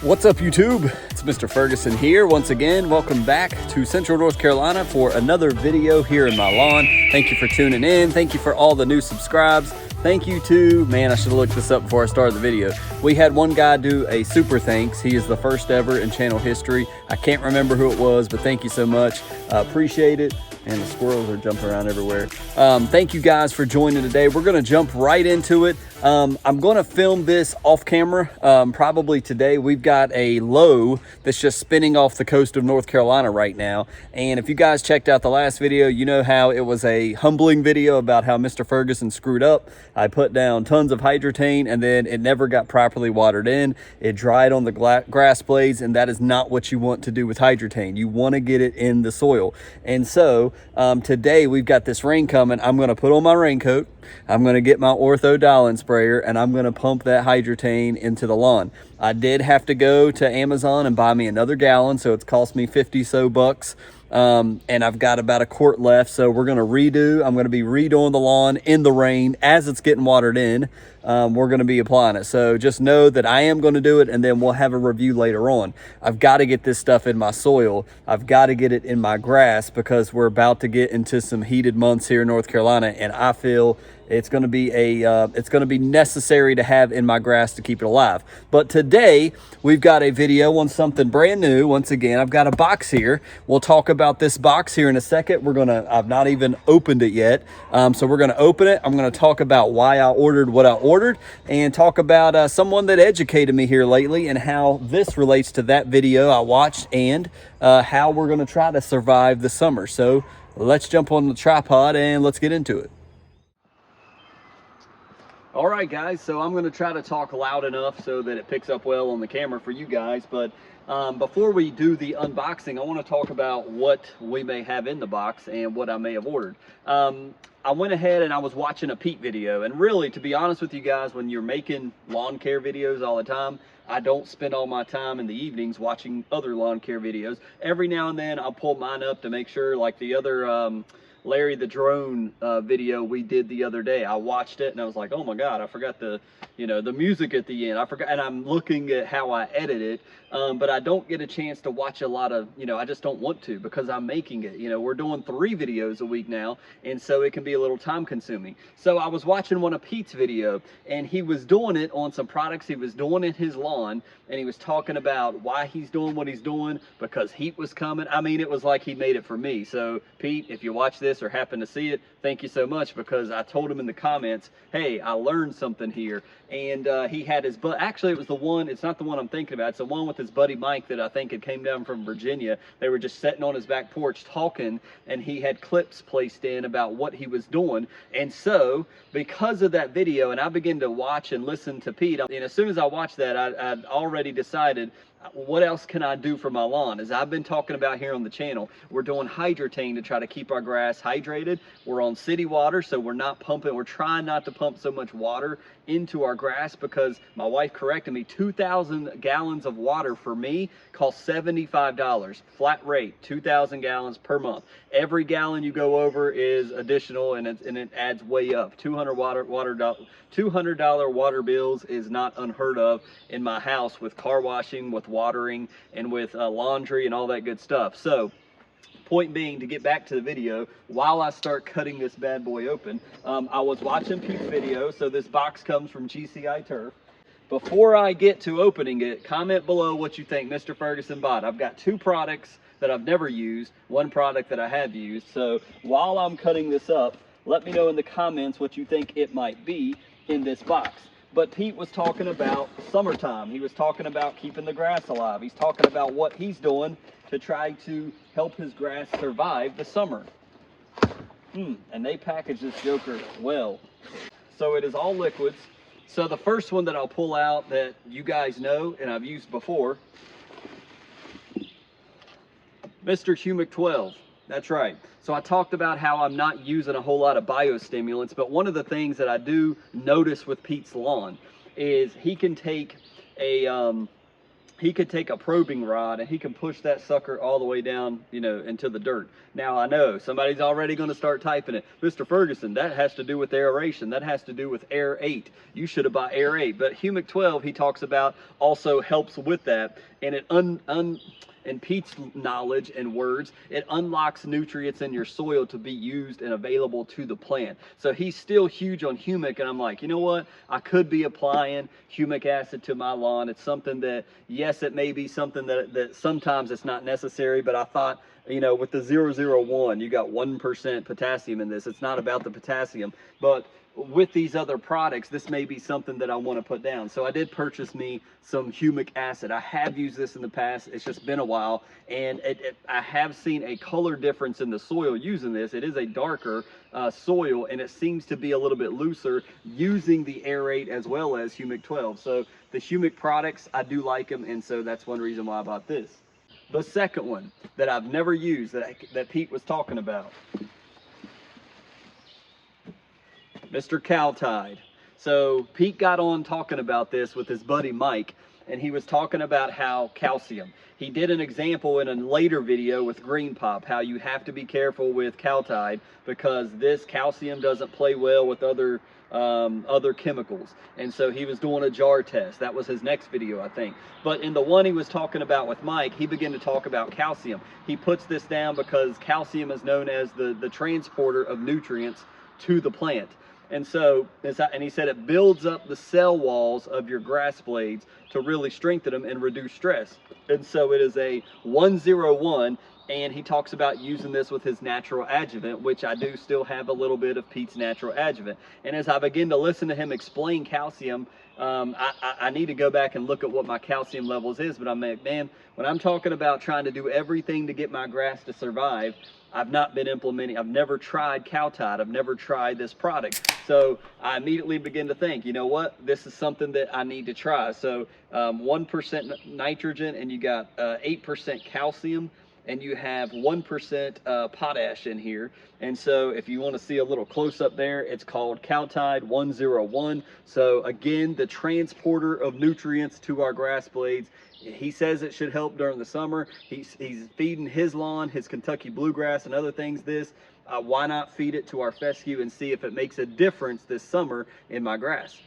What's up, YouTube? It's Mr. Ferguson here once again. Welcome back to Central North Carolina for another video here in my lawn. Thank you for tuning in. Thank you for all the new subscribes. Thank you to, man, I should have looked this up before I started the video. We had one guy do a super thanks. He is the first ever in channel history. I can't remember who it was, but thank you so much. Appreciate it. And the squirrels are jumping around everywhere. Thank you guys for joining today. We're gonna jump right into it. I'm gonna film this off camera, probably today. We've got a low that's just spinning off the coast of North Carolina right now. And if you guys checked out the last video, you know how it was a humbling video about how Mr. Ferguson screwed up. I put down tons of hydrotane and then it never got properly watered in. It dried on the grass blades, and that is not what you want to do with hydrotane. You wanna get it in the soil. And so, today we've got this rain coming. I'm going to put on my raincoat. I'm going to get my orthodolin sprayer and I'm going to pump that hydrotane into the lawn. I did have to go to Amazon and buy me another gallon, so it's cost me 50 so bucks. And I've got about a quart left, so we're going to I'm going to be redoing the lawn in the rain as it's getting watered in. We're going to be applying it, so just know that I am going to do it, and then we'll have a review later on. I've got to get this stuff in my soil. I've got to get it in my grass because we're about to get into some heated months here in North Carolina, and I feel it's going to be it's going to be necessary to have in my grass to keep it alive. But today we've got a video on something brand new. Once again, I've got a box here. We'll talk about this box here in a second. I've not even opened it yet. So we're going to open it. I'm going to talk about why I ordered what I ordered and talk about someone that educated me here lately and how this relates to that video I watched and how we're going to try to survive the summer. So let's jump on the tripod and let's get into it. All right, guys, so I'm going to try to talk loud enough so that it picks up well on the camera for you guys. But before we do the unboxing, I want to talk about what we may have in the box and what I may have ordered. I went ahead and I was watching a Pete video. And really, to be honest with you guys, when you're making lawn care videos all the time, I don't spend all my time in the evenings watching other lawn care videos. Every now and then I'll pull mine up to make sure, like the other Larry the Drone video we did the other day. I watched it and I was like, oh my God, I forgot the music at the end. I forgot, and I'm looking at how I edit it, but I don't get a chance to watch a lot of, I just don't want to because I'm making it. We're doing 3 videos a week now, and so it can be a little time consuming. So I was watching one of Pete's video, and he was doing it on some products he was doing in his lawn, and he was talking about why he's doing what he's doing because heat was coming. I mean, it was like he made it for me. So Pete, if you watch this or happen to see it, thank you so much, because I told him in the comments, hey, I learned something here. And he had his actually it was the one, it's not the one I'm thinking about, it's the one with his buddy Mike that I think had came down from Virginia. They were just sitting on his back porch talking, and he had clips placed in about what he was doing. And so because of that video, and I began to watch and listen to Pete, and as soon as I watched that, I'd already decided, what else can I do for my lawn? As I've been talking about here on the channel, we're doing hydrotane to try to keep our grass hydrated. We're on city water, so we're trying not to pump so much water into our grass, because my wife corrected me, 2,000 gallons of water for me costs $75, flat rate, 2,000 gallons per month. Every gallon you go over is additional, and it adds way up. $200 water bills is not unheard of in my house, with car washing, with watering, and with laundry and all that good stuff. So point being, to get back to the video, while I start cutting this bad boy open, I was watching Pete's video. So this box comes from GCI Turf. Before I get to opening it, comment below what you think Mr. Ferguson bought. I've got 2 products that I've never used, 1 product that I have used. So while I'm cutting this up, let me know in the comments what you think it might be in this box. But Pete was talking about summertime. He was talking about keeping the grass alive. He's talking about what he's doing to try to help his grass survive the summer. And they package this joker well. So it is all liquids. So the first one that I'll pull out that you guys know and I've used before, Mr. Humic 12. That's right. So I talked about how I'm not using a whole lot of biostimulants, but one of the things that I do notice with Pete's lawn is he can take a he could take a probing rod and he can push that sucker all the way down, you know, into the dirt. Now, I know somebody's already going to start typing it. Mr. Ferguson, that has to do with aeration. That has to do with Air 8. You should have bought Air 8. But Humic 12, he talks about, also helps with that. And it in Pete's knowledge and words, it unlocks nutrients in your soil to be used and available to the plant. So he's still huge on humic, and I'm like, you know what? I could be applying humic acid to my lawn. It's something that, yes, it may be something that sometimes it's not necessary, but I thought, you know, with the 001, you got 1% potassium in this. It's not about the potassium, but with these other products, this may be something that I want to put down. So I did purchase me some humic acid. I have used this in the past. It's just been a while, and I have seen a color difference in the soil using this. It is a darker soil, and it seems to be a little bit looser using the Aerate as well as Humic 12. So the humic products, I do like them, and so that's one reason why I bought this. The second one that I've never used that Pete was talking about, Mr. Cal-tid. So Pete got on talking about this with his buddy Mike, and he was talking about how calcium. He did an example in a later video with Green Pop, how you have to be careful with Cal-tid because this calcium doesn't play well with other chemicals. And so he was doing a jar test. That was his next video, I think. But in the one he was talking about with Mike, he began to talk about calcium. He puts this down because calcium is known as the transporter of nutrients to the plant. And so, and he said it builds up the cell walls of your grass blades to really strengthen them and reduce stress. And so it is a 101, and he talks about using this with his natural adjuvant, which I do still have a little bit of Pete's natural adjuvant. And as I begin to listen to him explain calcium, I need to go back and look at what my calcium levels is, but I'm like, man, when I'm talking about trying to do everything to get my grass to survive, I've not been implementing, I've never tried cal-tid, I've never tried this product. So I immediately begin to think, you know what, this is something that I need to try. So 1% nitrogen, and you got 8% calcium, and you have 1% potash in here. And so if you want to see a little close up there, it's called cal-tid 101. So again, the transporter of nutrients to our grass blades. He says it should help during the summer. He's feeding his lawn, his Kentucky bluegrass and other things this. Why not feed it to our fescue and see if it makes a difference this summer in my grass?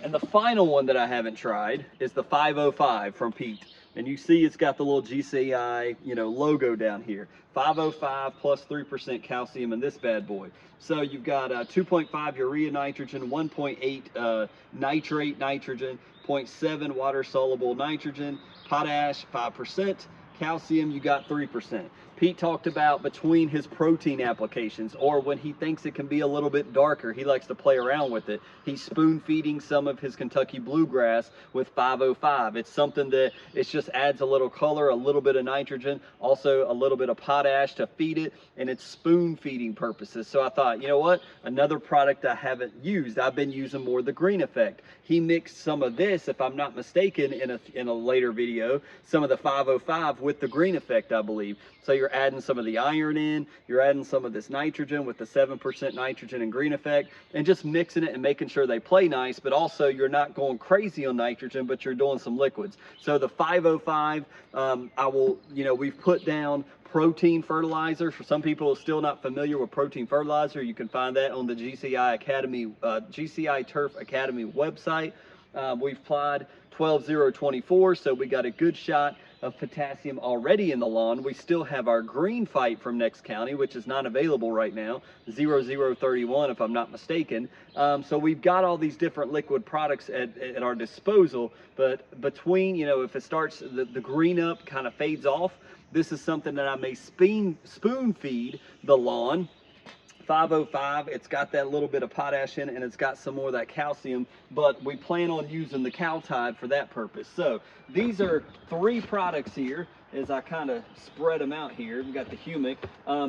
And the final one that I haven't tried is the 505 from Pete. And you see it's got the little GCI, you know, logo down here. 505 plus 3% calcium in this bad boy. So you've got 2.5 urea nitrogen, 1.8 nitrate nitrogen, 0.7 water soluble nitrogen, potash 5%, calcium you got 3%. Pete talked about between his protein applications, or when he thinks it can be a little bit darker, he likes to play around with it. He's spoon feeding some of his Kentucky bluegrass with 505. It's something that it just adds a little color, a little bit of nitrogen, also a little bit of potash to feed it, and it's spoon feeding purposes. So I thought, you know what, another product I haven't used, I've been using more the green effect. He mixed some of this, if I'm not mistaken, in a later video, some of the 505 with the green effect, I believe. So you're adding some of the iron in, you're adding some of this nitrogen with the 7% nitrogen and green effect, and just mixing it and making sure they play nice, but also you're not going crazy on nitrogen, but you're doing some liquids. So the 505, we've put down protein fertilizer. For some people who are still not familiar with protein fertilizer, you can find that on the GCI Academy, GCI Turf Academy website. We've applied 12024, so we got a good shot of potassium already in the lawn. We still have our green fight from Next County, which is not available right now, 0031 if I'm not mistaken. So we've got all these different liquid products at our disposal, but between, you know, if it starts, the green up kind of fades off, this is something that I may spoon feed the lawn. 505, it's got that little bit of potash in it, and it's got some more of that calcium, but we plan on using the cal-tid for that purpose. So these are 3 products here, as I kind of spread them out here. We've got the Humic.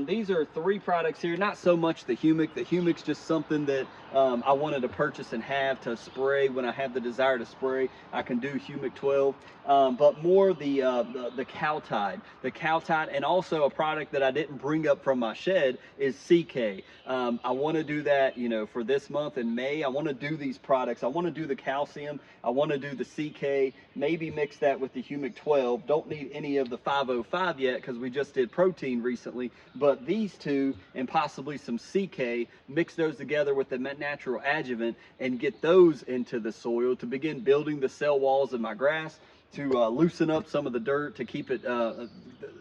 These are 3 products here, not so much the Humic. The Humic's just something that I wanted to purchase and have to spray when I have the desire to spray. I can do Humic 12, but more the cal-tid. The cal-tid, and also a product that I didn't bring up from my shed is CK. I want to do that, you know, for this month in May. I want to do these products. I want to do the calcium. I want to do the CK, maybe mix that with the Humic 12. Don't need any of the 505 yet because we just did protein recently, but these 2 and possibly some CK, mix those together with the natural adjuvant and get those into the soil to begin building the cell walls of my grass, to loosen up some of the dirt, to keep it,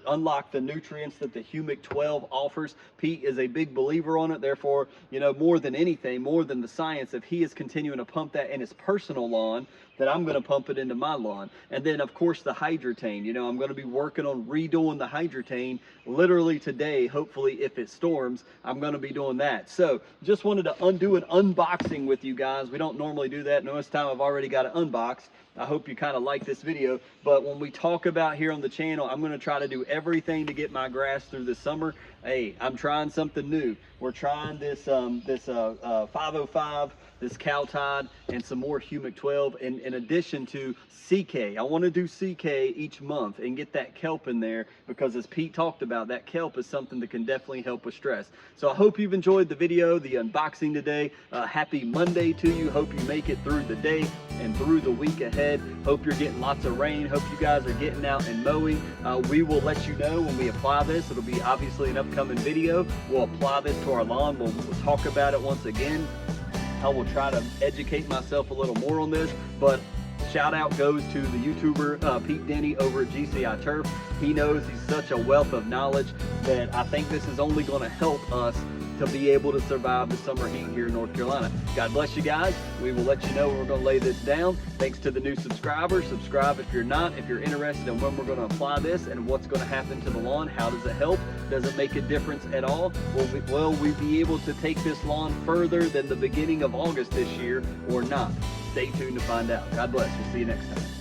unlock the nutrients that the Humic 12 offers. Pete is a big believer on it. Therefore, you know, more than anything, more than the science, if he is continuing to pump that in his personal lawn, then I'm going to pump it into my lawn. And then, of course, the hydrotane. You know, I'm going to be working on redoing the hydrotane literally today. Hopefully, if it storms, I'm going to be doing that. So, just wanted to do an unboxing with you guys. We don't normally do that. Notice time I've already got it unboxed. I hope you kind of like this video, but when we talk about here on the channel, I'm going to try to do everything to get my grass through the summer. Hey, I'm trying something new. We're trying this 505, this cal-tid, and some more Humic 12 in addition to CK. I want to do CK each month and get that kelp in there because, as Pete talked about, that kelp is something that can definitely help with stress. So I hope you've enjoyed the video, the unboxing today. Happy Monday to you. Hope you make it through the day and through the week ahead. Hope you're getting lots of rain. Hope you guys are getting out and mowing. We will let you know when we apply this. It'll be obviously an upcoming video. We'll apply this to our lawn. We'll talk about it once again. I will try to educate myself a little more on this, but shout out goes to the YouTuber Pete Denny over at GCI Turf. He knows, he's such a wealth of knowledge that I think this is only going to help us to be able to survive the summer heat here in North Carolina. God bless you guys. We will let you know when we're going to lay this down. Thanks to the new subscribers. Subscribe if you're not, if you're interested in when we're going to apply this and what's going to happen to the lawn. How does it help? Does it make a difference at all? Will we be able to take this lawn further than the beginning of August this year or not? Stay tuned to find out. God bless. We'll see you next time.